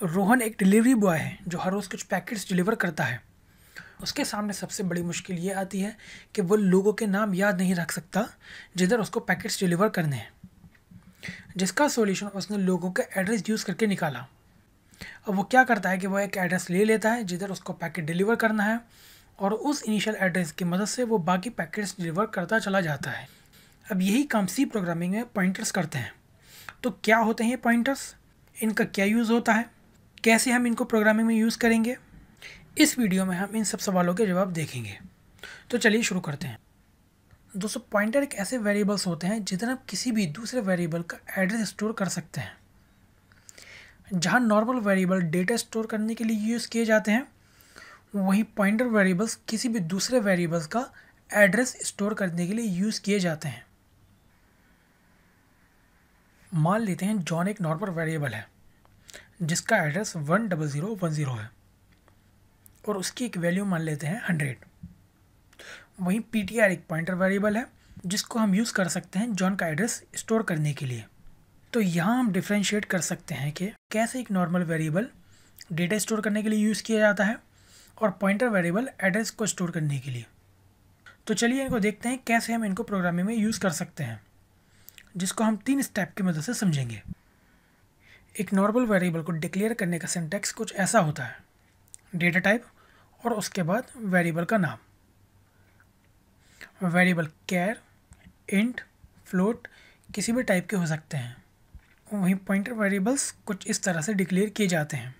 रोहन एक delivery boy है जो हर रोज़ कुछ पैकेट्स डिलीवर करता है। उसके सामने सबसे बड़ी मुश्किल ये आती है कि वो लोगों के नाम याद नहीं रख सकता जिधर उसको पैकेट्स डिलीवर करने हैं, जिसका सॉल्यूशन उसने लोगों के एड्रेस यूज़ करके निकाला। अब वो क्या करता है कि वो एक एड्रेस ले लेता है जिधर उसको पैकेट डिलीवर करना है और उस इनिशियल एड्रेस की मदद से वो बाकी पैकेट्स डिलीवर करता चला जाता है। अब यही काम सी प्रोग्रामिंग में पॉइंटर्स करते हैं। तो क्या होते हैं ये पॉइंटर्स, इनका क्या यूज़ होता है, कैसे हम इनको प्रोग्रामिंग में यूज़ करेंगे, इस वीडियो में हम इन सब सवालों के जवाब देखेंगे। तो चलिए शुरू करते हैं। दोस्तों, पॉइंटर एक ऐसे वेरिएबल्स होते हैं जिधर आप किसी भी दूसरे वेरिएबल का एड्रेस स्टोर कर सकते हैं। जहाँ नॉर्मल वेरिएबल डेटा स्टोर करने के लिए यूज़ किए जाते हैं, वहीं पॉइंटर वेरिएबल्स किसी भी दूसरे वेरिएबल्स का एड्रेस स्टोर करने के लिए यूज़ किए जाते हैं। मान लेते हैं जॉन एक नॉर्मल वेरिएबल है जिसका एड्रेस 10010 है और उसकी एक वैल्यू मान लेते हैं 100। वहीं ptr एक पॉइंटर वेरिएबल है जिसको हम यूज़ कर सकते हैं जॉन का एड्रेस स्टोर करने के लिए। तो यहाँ हम डिफ्रेंशिएट कर सकते हैं कि कैसे एक नॉर्मल वेरिएबल डेटा स्टोर करने के लिए यूज़ किया जाता है और पॉइंटर वेरिएबल एड्रेस को स्टोर करने के लिए। तो चलिए इनको देखते हैं कैसे हम इनको प्रोग्रामिंग में यूज़ कर सकते हैं, जिसको हम 3 स्टेप की मदद से समझेंगे। एक नॉर्मल वेरिएबल को डिक्लेयर करने का सिंटैक्स कुछ ऐसा होता है: डेटा टाइप और उसके बाद वेरिएबल का नाम। वेरिएबल कैर, इंट, फ्लोट किसी भी टाइप के हो सकते हैं। वहीं पॉइंटर वेरिएबल्स कुछ इस तरह से डिक्लेयर किए जाते हैं: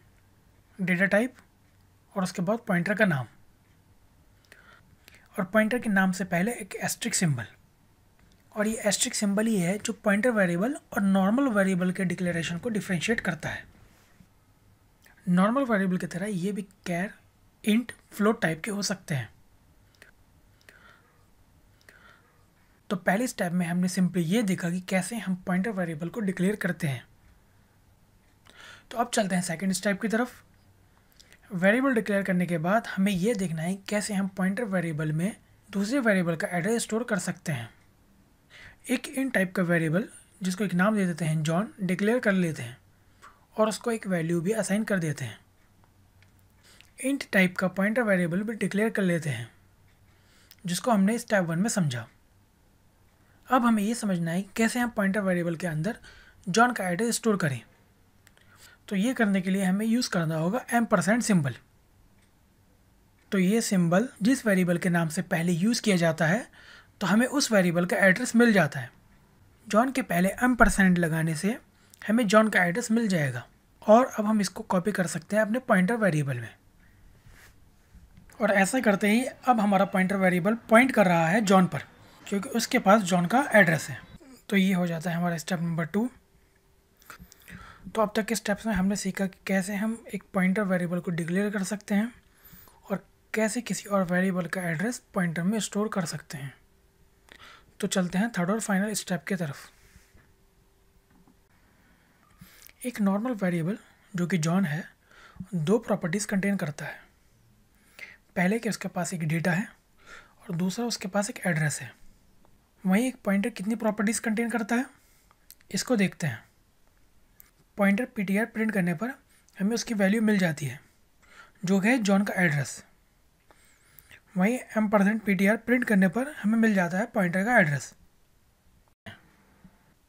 डेटा टाइप और उसके बाद पॉइंटर का नाम, और पॉइंटर के नाम से पहले एक एस्ट्रिक सिंबल। और ये एस्ट्रिक सिंबल ही है जो पॉइंटर वेरिएबल और नॉर्मल वेरिएबल के डिक्लेरेशन को डिफ्रेंशिएट करता है। नॉर्मल वेरिएबल की तरह ये भी कैर, इंट, फ्लोट टाइप के हो सकते हैं। तो पहले स्टेप में हमने सिंपली ये देखा कि कैसे हम पॉइंटर वेरिएबल को डिक्लेयर करते हैं। तो अब चलते हैं सेकंड स्टेप की तरफ। वेरिएबल डिक्लेयर करने के बाद हमें ये देखना है कैसे हम पॉइंटर वेरिएबल में दूसरे वेरिएबल का एड्रेस स्टोर कर सकते हैं। एक इंट टाइप का वेरिएबल जिसको एक नाम दे देते हैं जॉन डिक्लेयर कर लेते हैं और उसको एक वैल्यू भी असाइन कर देते हैं। इंट टाइप का पॉइंटर वेरिएबल भी डिक्लेयर कर लेते हैं जिसको हमने स्टेप 1 में समझा। अब हमें ये समझना है कैसे हम पॉइंटर वेरिएबल के अंदर जॉन का एड्रेस स्टोर करें। तो ये करने के लिए हमें यूज़ करना होगा एम्परसेंड सिंबल। तो ये सिंबल जिस वेरिएबल के नाम से पहले यूज़ किया जाता है तो हमें उस वेरिएबल का एड्रेस मिल जाता है। जॉन के पहले एम्परसेंड लगाने से हमें जॉन का एड्रेस मिल जाएगा और अब हम इसको कॉपी कर सकते हैं अपने पॉइंटर वेरिएबल में। और ऐसा करते ही अब हमारा पॉइंटर वेरिएबल पॉइंट कर रहा है जॉन पर, क्योंकि उसके पास जॉन का एड्रेस है। तो ये हो जाता है हमारा स्टेप नंबर 2। तो अब तक के स्टेप्स में हमने सीखा कि कैसे हम एक पॉइंटर वेरिएबल को डिक्लेयर कर सकते हैं और कैसे किसी और वेरिएबल का एड्रेस पॉइंटर में स्टोर कर सकते हैं। तो चलते हैं थर्ड और फाइनल स्टेप की तरफ। एक नॉर्मल वेरिएबल जो कि जॉन है 2 प्रॉपर्टीज़ कंटेन करता है। पहले कि उसके पास एक डेटा है और दूसरा उसके पास एक एड्रेस है। वहीं एक पॉइंटर कितनी प्रॉपर्टीज़ कंटेन करता है, इसको देखते हैं। पॉइंटर ptr प्रिंट करने पर हमें उसकी वैल्यू मिल जाती है जो है जॉन का एड्रेस। वहीं $ptr प्रिंट करने पर हमें मिल जाता है पॉइंटर का एड्रेस।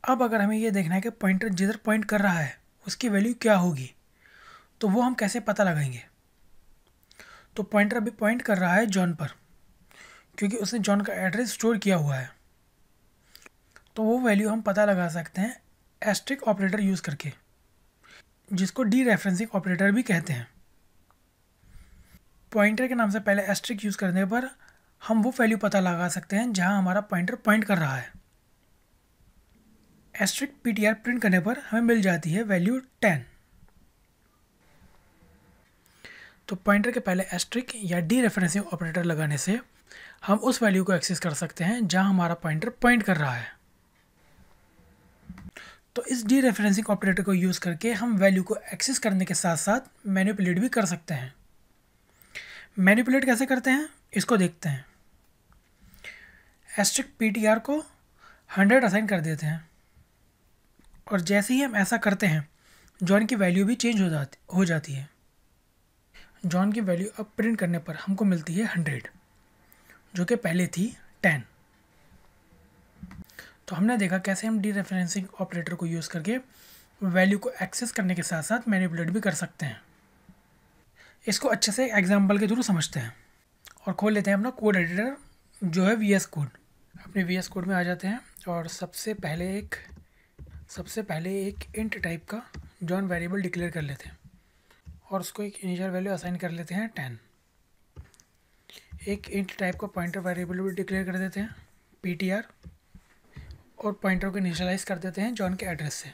अब अगर हमें ये देखना है कि पॉइंटर जिधर पॉइंट कर रहा है उसकी वैल्यू क्या होगी, तो वो हम कैसे पता लगाएंगे। तो पॉइंटर अभी पॉइंट कर रहा है जॉन पर क्योंकि उसने जॉन का एड्रेस स्टोर किया हुआ है। तो वो वैल्यू हम पता लगा सकते हैं एस्ट्रिक ऑपरेटर यूज़ करके, जिसको डीरेफरेंसिंग ऑपरेटर भी कहते हैं। पॉइंटर के नाम से पहले एस्ट्रिक यूज़ करने पर हम वो वैल्यू पता लगा सकते हैं जहां हमारा पॉइंटर पॉइंट कर रहा है। एस्ट्रिक ptr प्रिंट करने पर हमें मिल जाती है वैल्यू 10। तो पॉइंटर के पहले एस्ट्रिक या डीरेफरेंसिंग ऑपरेटर लगाने से हम उस वैल्यू को एक्सेस कर सकते हैं जहां हमारा पॉइंटर पॉइंट कर रहा है। तो इस डीरेफरेंसिंग ऑपरेटर को यूज़ करके हम वैल्यू को एक्सेस करने के साथ साथ मैनिपुलेट भी कर सकते हैं। मैनिपुलेट कैसे करते हैं, इसको देखते हैं। एस्ट्रिक ptr को 100 असाइन कर देते हैं और जैसे ही हम ऐसा करते हैं जॉन की वैल्यू भी चेंज हो जाती है। जॉन की वैल्यू अब प्रिंट करने पर हमको मिलती है 100, जो कि पहले थी 10। तो हमने देखा कैसे हम डीरेफरेंसिंग ऑपरेटर को यूज़ करके वैल्यू को एक्सेस करने के साथ साथ मैनिपुलेट भी कर सकते हैं। इसको अच्छे से एग्जाम्पल के थ्रू समझते हैं और खोल लेते हैं अपना कोड एडिटर जो है VS कोड। अपने VS कोड में आ जाते हैं और सबसे पहले एक इंट टाइप का जॉन वेरिएबल डिक्लेयर कर लेते हैं और उसको एक इनिशियल वैल्यू असाइन कर लेते हैं 10। एक इंट टाइप का पॉइंटर वेरिएबल भी डिक्लेयर कर देते हैं PTR और पॉइंटर को इनिशियलाइज कर देते हैं जॉन के एड्रेस से।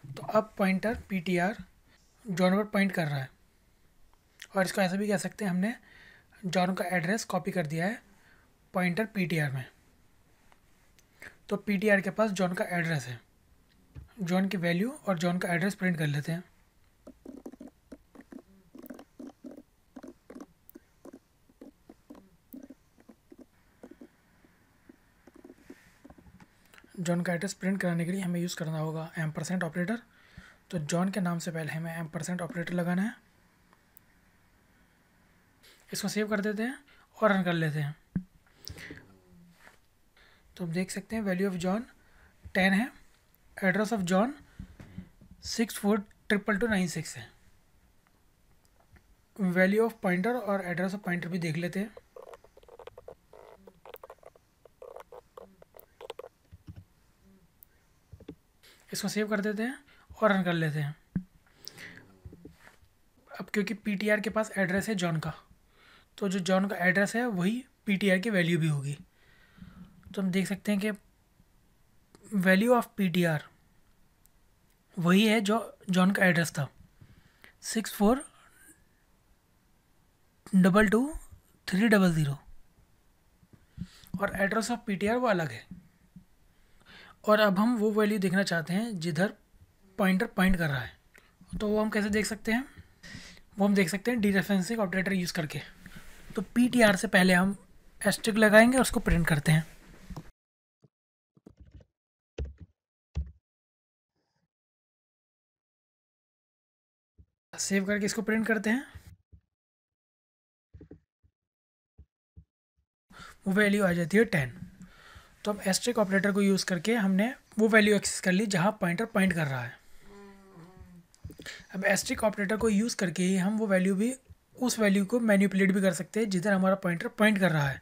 तो अब पॉइंटर PTR जॉन पर पॉइंट कर रहा है और इसको ऐसा भी कह सकते हैं हमने जॉन का एड्रेस कॉपी कर दिया है पॉइंटर PTR में। तो PTR के पास जॉन का एड्रेस है। जॉन की वैल्यू और जॉन का एड्रेस प्रिंट कर लेते हैं। जॉन का एड्रेस प्रिंट कराने के लिए हमें यूज़ करना होगा एम्परसेंट ऑपरेटर। तो जॉन के नाम से पहले हमें एम्परसेंट ऑपरेटर लगाना है। इसको सेव कर देते हैं और रन कर लेते हैं। तो आप देख सकते हैं वैल्यू ऑफ जॉन 10 है, एड्रेस ऑफ जॉन 642296 है। वैल्यू ऑफ पॉइंटर और एड्रेस ऑफ पॉइंटर भी देख लेते हैं। इसको सेव कर देते हैं और रन कर लेते हैं। अब क्योंकि PTR के पास एड्रेस है जॉन का, तो जो जॉन का एड्रेस है वही PTR की वैल्यू भी होगी। तो हम देख सकते हैं कि वैल्यू ऑफ PTR वही है जो जॉन का एड्रेस था 64222300 और एड्रेस ऑफ PTR वो अलग है। और अब हम वो वैल्यू देखना चाहते हैं जिधर पॉइंटर पॉइंट कर रहा है। तो वो हम कैसे देख सकते हैं? वो हम देख सकते हैं डीरेफरेंसिंग ऑपरेटर यूज़ करके। तो PTR से पहले हम एस्टेरिस्क लगाएंगे और उसको प्रिंट करते हैं। सेव करके इसको प्रिंट करते हैं। वो वैल्यू आ जाती है 10। तो अब एस्टेरिस्क ऑपरेटर को यूज़ करके हमने वो वैल्यू एक्सेस कर ली जहाँ पॉइंटर पॉइंट कर रहा है। अब एस्टेरिस्क ऑपरेटर को यूज़ करके ही हम वो वैल्यू भी उस वैल्यू को मैनिपुलेट भी कर सकते हैं जिधर हमारा पॉइंटर पॉइंट कर रहा है।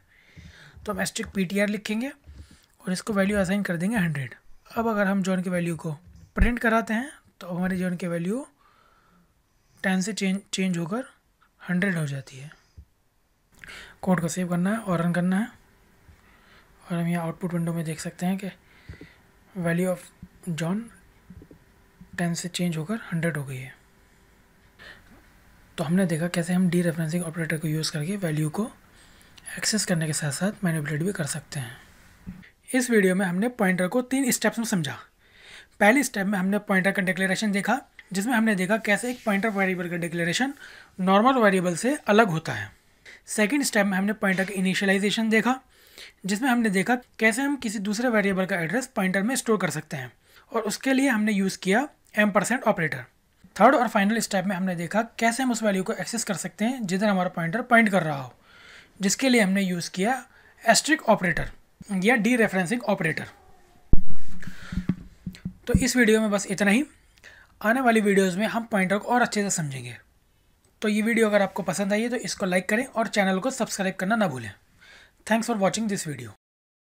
तो हम एस्टेरिस्क PTR लिखेंगे और इसको वैल्यू असाइन कर देंगे 100। अब अगर हम जॉन की वैल्यू को प्रिंट कराते हैं तो हमारी जॉन की वैल्यू 10 से चेंज होकर 100 हो जाती है। कोड को सेव करना है और रन करना है और हम यहाँ आउटपुट विंडो में देख सकते हैं कि वैल्यू ऑफ जॉन 10 से चेंज होकर 100 हो गई है। तो हमने देखा कैसे हम डीरेफरेंसिंग ऑपरेटर को यूज़ करके वैल्यू को एक्सेस करने के साथ साथ मैनिपुलेट भी कर सकते हैं। इस वीडियो में हमने पॉइंटर को 3 स्टेप्स में समझा। पहले स्टेप में हमने पॉइंटर का डिक्लेरेशन देखा, जिसमें हमने देखा कैसे एक पॉइंटर वेरिएबल का डिक्लेरेशन नॉर्मल वेरिएबल से अलग होता है। सेकंड स्टेप में हमने पॉइंटर का इनिशियलाइजेशन देखा, जिसमें हमने देखा कैसे हम किसी दूसरे वेरिएबल का एड्रेस पॉइंटर में स्टोर कर सकते हैं और उसके लिए हमने यूज़ किया एम्परसेंट ऑपरेटर। थर्ड और फाइनल स्टेप में हमने देखा कैसे हम उस वैल्यू को एक्सेस कर सकते हैं जिधर हमारा पॉइंटर पॉइंट कर रहा हो, जिसके लिए हमने यूज़ किया एस्टेरिस्क ऑपरेटर या डीरेफरेंसिंग ऑपरेटर। तो इस वीडियो में बस इतना ही। आने वाली वीडियोज़ में हम पॉइंटर को और अच्छे से समझेंगे। तो ये वीडियो अगर आपको पसंद आई है तो इसको लाइक करें और चैनल को सब्सक्राइब करना ना भूलें। Thanks for watching this video.